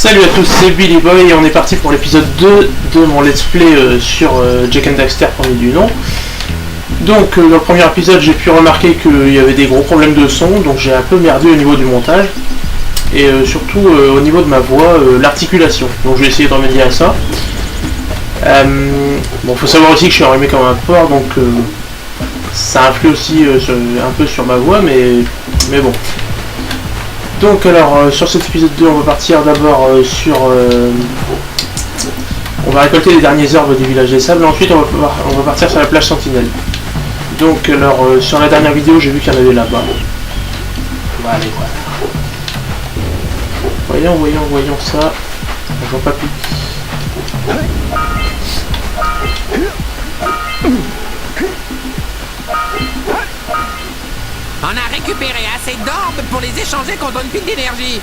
Salut à tous, c'est Billy Boy et on est parti pour l'épisode 2 de mon let's play sur Jak and Daxter, premier du nom. Donc dans le premier épisode j'ai pu remarquer qu'il y avait des gros problèmes de son, donc j'ai un peu merdé au niveau du montage. Et surtout au niveau de ma voix, l'articulation. Donc je vais essayer de remédier à ça. Bon, faut savoir aussi que je suis enrhumé comme un porc, donc ça influe aussi un peu sur ma voix, mais bon. Donc alors sur cet épisode 2 on va partir d'abord sur... on va récolter les derniers herbes du village des sables, ensuite on va partir sur la plage Sentinelle. Donc alors sur la dernière vidéo j'ai vu qu'il y en avait là-bas. On va aller voir. Voyons ça. Je vois pas plus. On a récupéré assez d'orbes pour les échanger contre une pile d'énergie.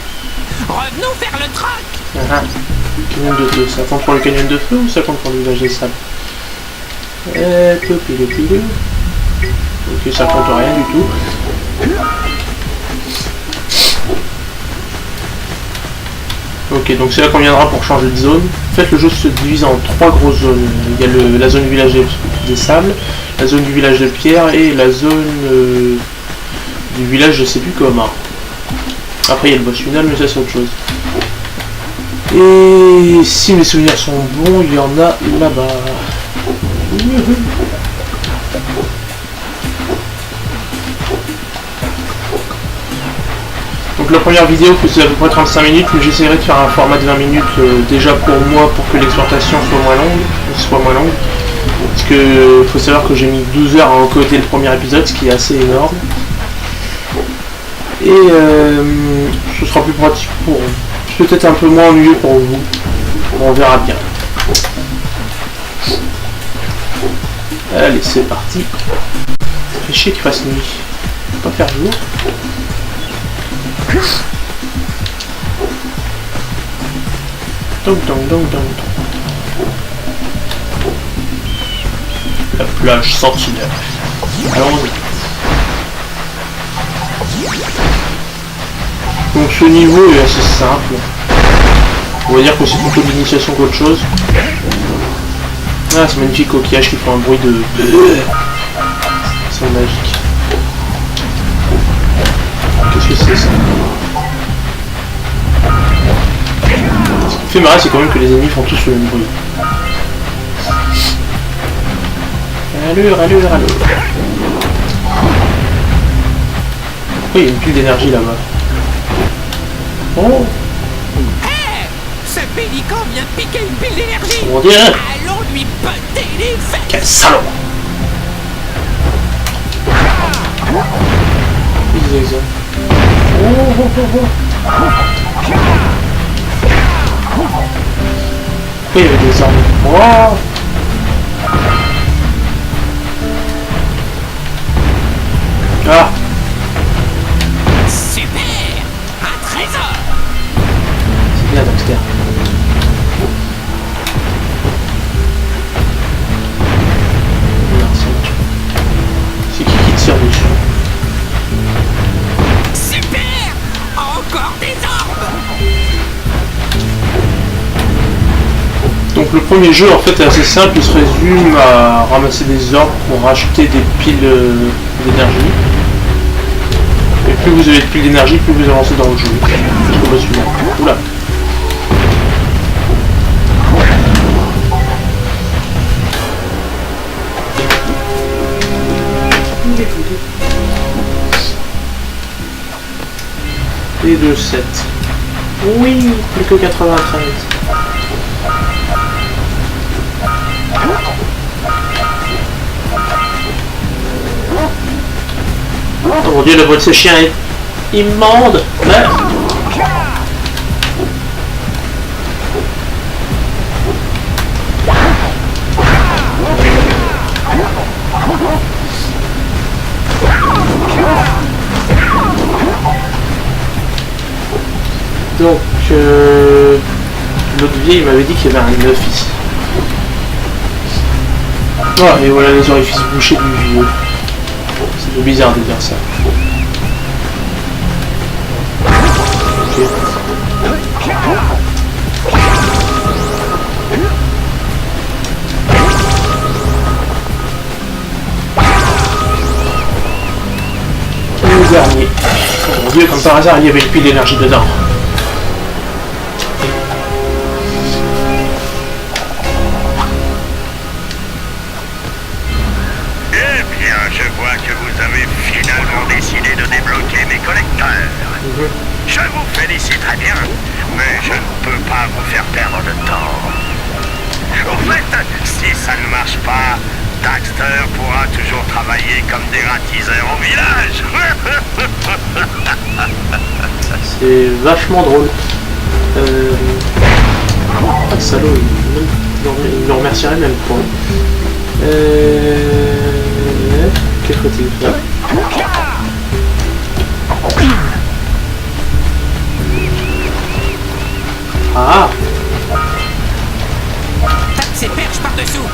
Revenons faire le troc. Ah, canyon de feu, ça compte pour le canyon de feu ou ça compte pour le village des sables? Pile. Ok, ça compte rien du tout. Ok, donc c'est là qu'on viendra pour changer de zone. En fait, le jeu se divise en 3 grosses zones. Il y a la zone du village des sables, la zone du village de pierre et la zone du village je sais plus comment. Après il y a le boss final, mais ça c'est autre chose. Et si mes souvenirs sont bons, il y en a là-bas. Donc la première vidéo faisait à peu près 35 minutes, mais j'essaierai de faire un format de 20 minutes déjà pour moi, pour que l'exploitation soit moins longue. Parce que faut savoir que j'ai mis 12 heures à encoder le premier épisode, ce qui est assez énorme. Et ce sera plus pratique pour vous. Peut-être un peu moins ennuyeux pour vous. On verra bien. Allez, c'est parti. Ça fait chier qu'il fasse nuit. Faut pas faire jour. Donc. La plage Sentinelle. Allons-y. Donc ce niveau est assez simple. On va dire que c'est plutôt de l'initiation qu'autre chose. Ah, c'est magnifique coquillage qui font un bruit de... C'est magique. Qu'est-ce que c'est ça? Ce qui me fait marrer, c'est quand même que les ennemis font tous le même bruit. Allure. Pourquoi il y a une pile d'énergie là-bas? Oh! Hé! Ce pélican vient de piquer une pile d'énergie. On dirait. Allons lui botter les fesses. Quel salaud! Pourquoi il y avait des armes? Oh! Ah! Super! Un trésor! C'est bien, Daxter. C'est qui tire dessus? Super! Encore des orbes! Donc le premier jeu en fait est assez simple, il se résume à ramasser des orbes pour racheter des piles d'énergie. Et plus vous avez de piles d'énergie, plus vous avancez dans le jeu. Jusqu'au boss final. Oula. Et de 7. Oui, plus que 93. Oh mon dieu, le bruit de ce chien est immonde. Merde. Donc, l'autre vieille m'avait dit qu'il y avait un œuf ici. Ah, et voilà les orifices bouchés du vieux. C'est bizarre de dire ça. Ok. dernier. Oh mon dieu, comme par hasard, il y avait une pile d'énergie dedans. Eh bien, je vois que vous avez finalement décidé de débloquer mes collecteurs. Je vous félicite très bien, mais je ne peux pas vous faire perdre de temps. Au fait, si ça ne marche pas, Daxter pourra toujours travailler comme dératiseur au village. C'est vachement drôle. Ah, salaud, il me remercierait même pour... Qu'est-ce que faut-il faire? Ah! Tape ses perches par-dessous.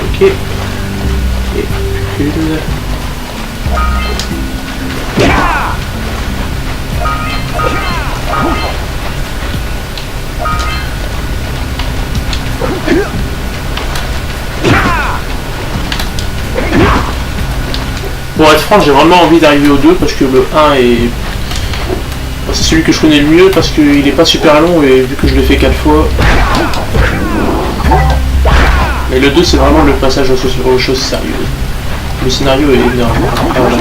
Ok. Et une... Pour être franc, j'ai vraiment envie d'arriver au 2 parce que le 1 est... C'est celui que je connais le mieux parce qu'il est pas super long et vu que je l'ai fait 4 fois... Mais le 2 c'est vraiment le passage aux choses sérieuses. Le scénario est énorme. Ah, voilà.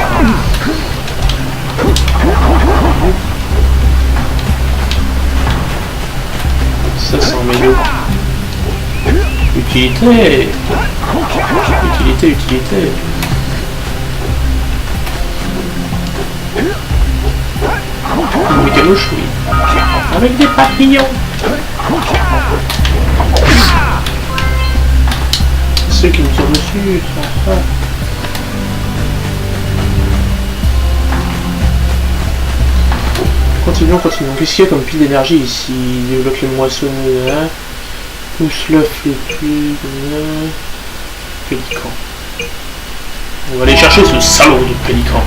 Ça c'est un mélo. Utilité. Utilité. Une mécanouche, oui. Avec des papillons. Ceux qui me tirent dessus, ça. Continuons. Qu'est-ce qu'il y a comme pile d'énergie ici? Débloque les moissonneurs. Pousse l'œuf les plus... Pélican. On va aller chercher ce salaud de pélican.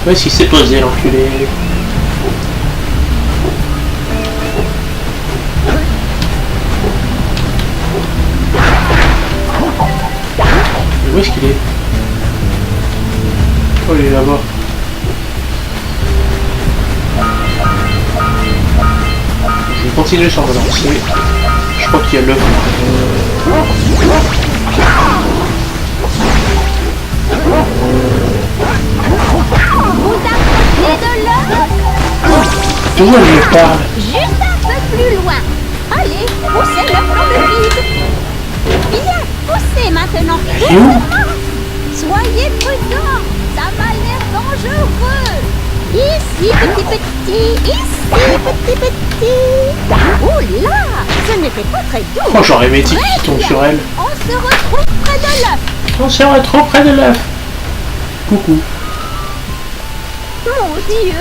Ouais, si c'est posé l'enculé. Où est-ce qu'il est? Oh, il est là-bas. Je vais continuer sur me lancer. Je crois qu'il y a l'œuf. D'où elle me parle? Juste un peu plus loin. Allez, poussez le plan de vide. Bien, poussez maintenant. Soyez prudents, ça m'a l'air dangereux. Ici, petit. Ici, petit. Ouh là, ce n'était pas très doux. Oh, j'aurais aimé qu'il tombe sur elle. On se retrouve près de l'œuf. On se retrouve près de l'œuf. Coucou. Mon Dieu,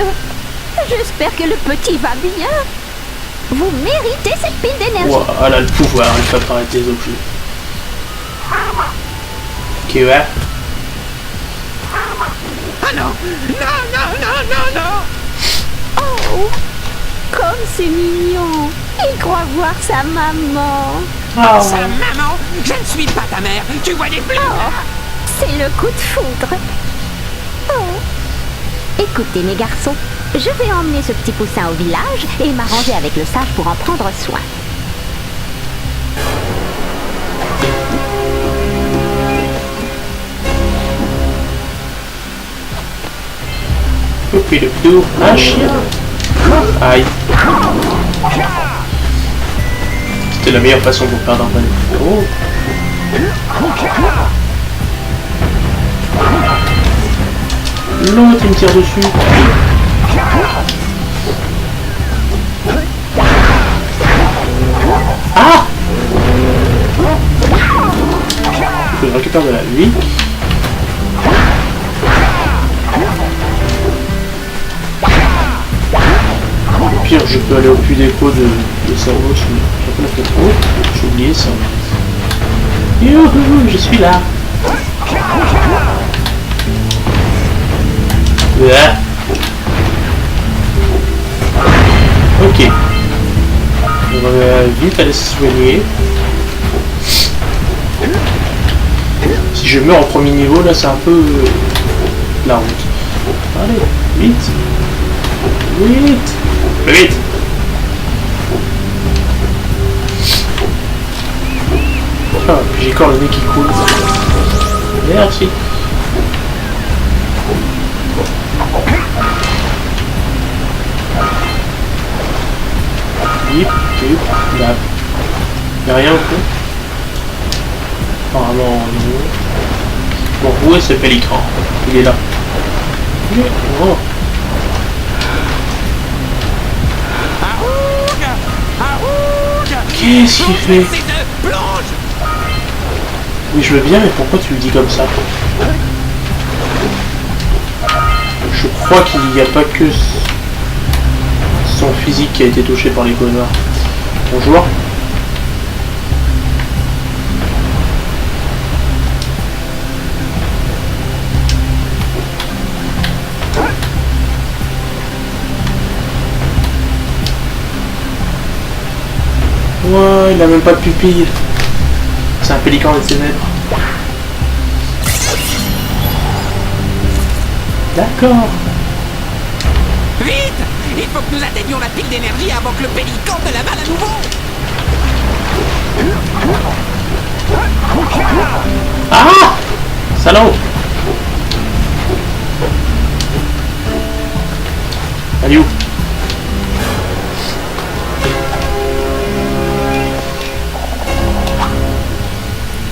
j'espère que le petit va bien. Vous méritez cette pile d'énergie. Wow, elle a le pouvoir, elle fait apparaître des objets. Ok, ouais. Ah non. Oh, comme c'est mignon. Il croit voir sa maman. Oh. Sa maman, je ne suis pas ta mère. Tu vois des plumes. Oh, c'est le coup de foudre. Oh. Écoutez mes garçons, je vais emmener ce petit poussin au village et m'arranger avec le sage pour en prendre soin. Poupi le pdou, un chien. Aïe. C'était la meilleure façon pour perdre un panneau. Oh. L'autre il me tire dessus. Ah! Je récupère de la vie. Au pire, je peux aller au puits d'écho de cerveau. J'ai pas la fenêtre. Oh, j'ai oublié ça. Youhou, je suis là. Ok. On va vite aller se soigner. Si je meurs au premier niveau, là, c'est un peu la route. Allez, vite. Vite. Vite. Ah, j'ai encore le nez qui coule. Merci. Bip, bip, là. Y'a rien au fond. Apparemment non. Bon, où est ce pélican? Il est là. Oh. Qu'est-ce qu'il fait? Oui, je veux bien, mais pourquoi tu le dis comme ça? Je crois qu'il n'y a pas que son physique qui a été touché par les connards. Bonjour. Ouais, il a même pas de pupille. C'est un pélican des ténèbres. D'accord. Vite! Il faut que nous atteignions la pile d'énergie avant que le pélican ne la vale à nouveau! Ah! Salaud! Allez où?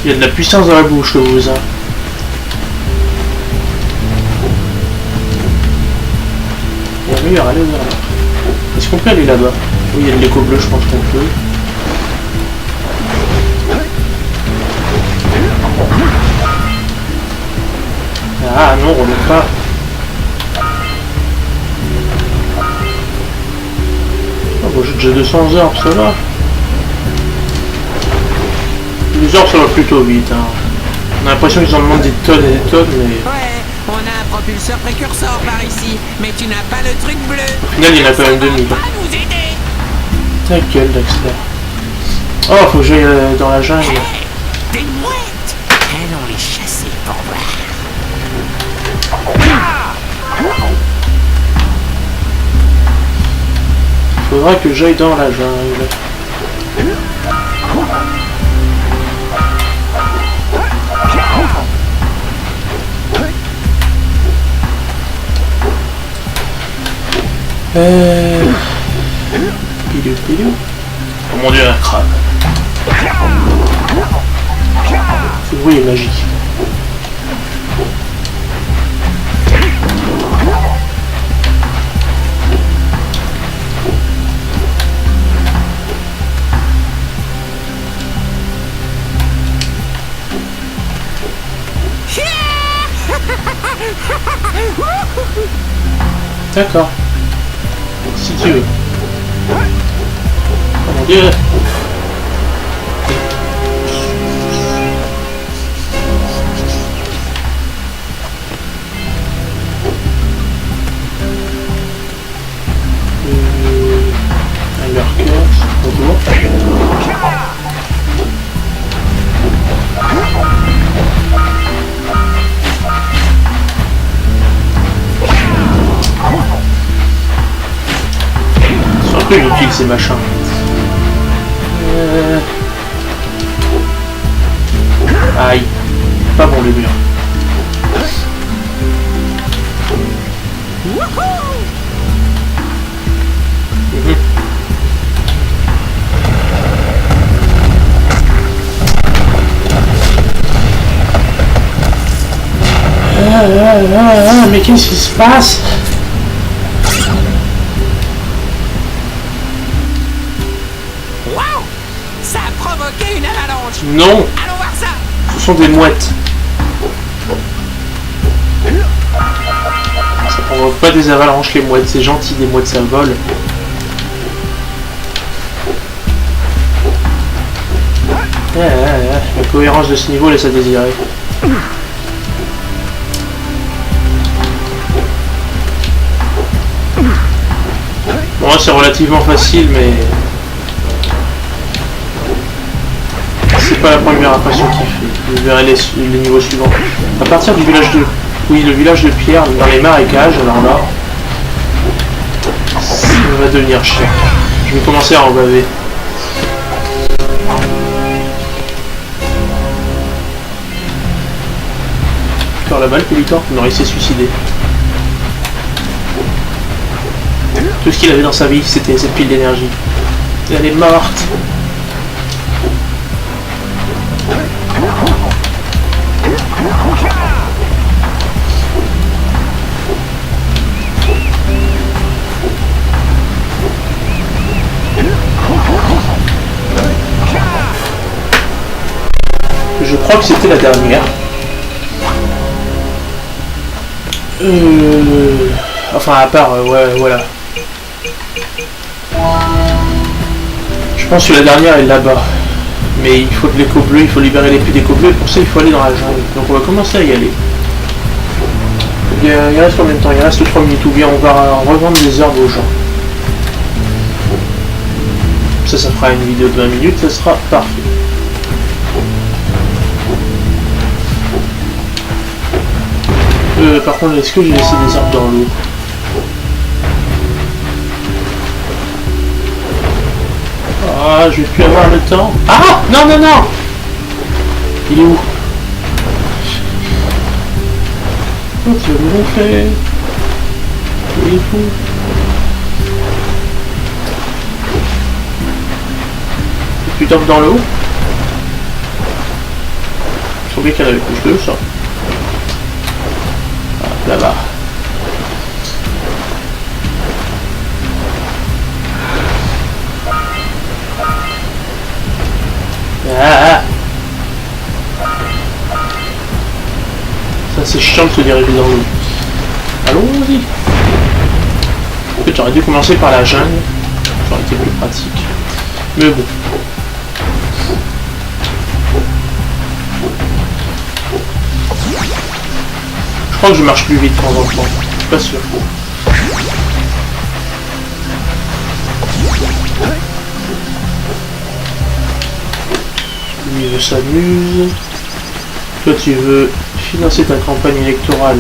Il y a de la puissance dans la bouche, le voisin. Il y a meilleur aller vers là. Est-ce qu'on peut aller là-bas? Oui, il y a de l'écho bleu, je pense qu'on peut. Ah non, on remonte pas. Oh, bon, j'ai déjà 200 heures, ça va. Les heures, ça va plutôt vite. Hein. On a l'impression qu'ils en demandent des tonnes et des tonnes, mais... Ouais, on a un propulseur précurseur par ici, mais tu n'as pas le truc bleu. Au final, il y en a quand même 2000. Ça va pas nous aider. Ta gueule, Dexter. Oh, faut que j'aille dans la jungle. Hey, des mouettes. Allons les chasser pour voir. Faudra que j'aille dans la jungle. Pilou pilou. Oh mon dieu, un crabe. Ce bruit est magique. D'accord. Si tu veux. Oh mon dieu. Un lurker, bonjour. Surtout inutile ces machins. Aïe. Pas bon le mur. Mais qu'est-ce qui se passe? Waouh! Ça a provoqué une avalanche! Non! Allons voir ça! Ce sont des mouettes. Ça provoque pas des avalanches les mouettes, c'est gentil, des mouettes ça vole. La cohérence de ce niveau laisse à désirer. Pour moi c'est relativement facile, mais c'est pas la première impression qu'il fait. Vous verrez les niveaux suivants. À partir du village de... Oui, le village de Pierre, dans les marécages, alors là... Ça va devenir cher. Je vais commencer à en baver. Encore la balle, Pélican? Non, il s'est suicidé. Tout ce qu'il avait dans sa vie, c'était cette pile d'énergie. Et elle est morte. Je crois que c'était la dernière. Enfin, à part, ouais, voilà. Je pense que la dernière est là-bas. Mais il faut de l'écho bleu, il faut libérer les puits d'écho bleu. Pour ça, il faut aller dans la jungle. Donc on va commencer à y aller. Il reste combien de temps? Il reste 3 minutes. Ou bien on va revendre des herbes aux gens. Ça fera une vidéo de 20 minutes. Ça sera parfait. Par contre, est-ce que j'ai laissé des herbes dans l'eau? Ah, je vais plus avoir le temps. Ah, non, non, non. Il est où? Oh, tu vas me gonfler. Il est fou. Tu tombes dans l'eau? Je trouvais qu'il y en avait plus de ça. Là-bas. Ah. Ça c'est chiant de se diriger dans l'eau. Allons-y. En fait j'aurais dû commencer par la jungle. Ça aurait été plus pratique. Mais bon. Je crois que je marche plus vite de temps en temps. Je suis pas sûr. Lui il s'amuse. Toi tu veux financer ta campagne électorale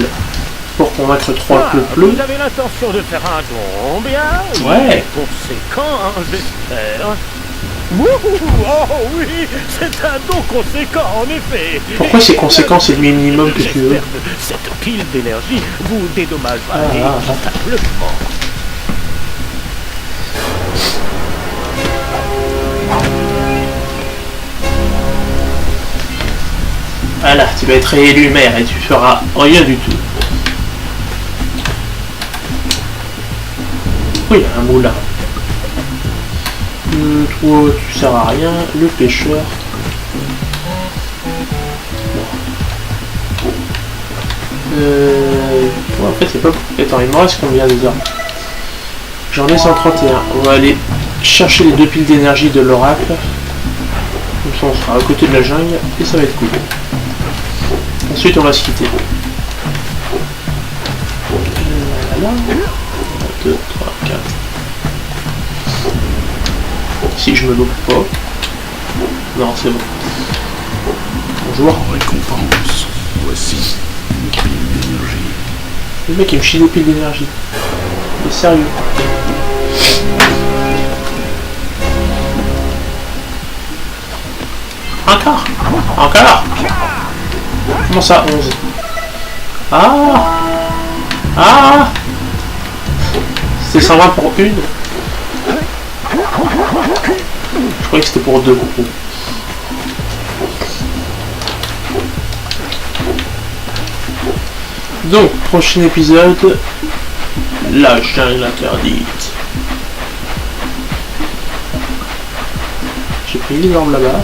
pour convaincre 3 peuples. Vous avez l'intention de faire un don bien Ouais. Conséquent, hein, j'espère. Oh oui, c'est un don conséquent en effet. Pourquoi c'est conséquent? C'est le minimum que tu veux. J'espère que cette pile d'énergie vous dédommagera Ah. équitablement. Voilà, tu vas être réélu maire et tu feras rien du tout. Oui, il y a un moulin. Toi, tu sers à rien. Le pêcheur. Ouais, en fait, c'est pas... Attends, il me reste combien des armes? J'en ai 131. On va aller chercher les 2 piles d'énergie de l'oracle. Comme ça, on sera à côté de la jungle et ça va être cool. Ensuite, on va se quitter. Voilà. 1, 2, 3, 4. Si je me loupe pas. Non, c'est bon. Bonjour. En récompense, voici une pile d'énergie. Le mec il me chie des piles d'énergie. Mais sérieux. Encore. Encore. Comment ça, 11? Ah. Ah. C'est 120 pour une. Je croyais que c'était pour 2 gros. Donc, prochain épisode, la jungle interdite. J'ai pris les armes là-bas.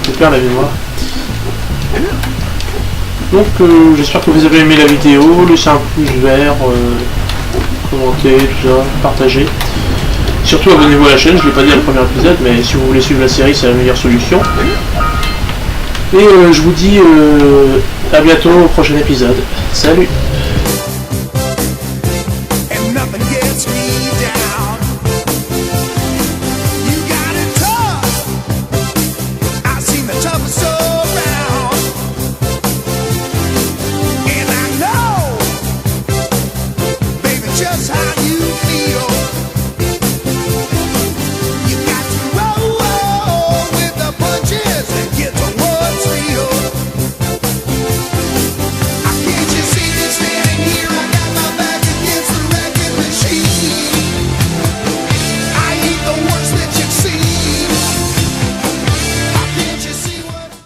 Je perds la mémoire. Donc, j'espère que vous avez aimé la vidéo. Laissez un pouce vert, commentez, tout ça, partagez. Surtout abonnez-vous à la chaîne, je ne l'ai pas dit dans le premier épisode, mais si vous voulez suivre la série, c'est la meilleure solution. Et je vous dis à bientôt au prochain épisode. Salut!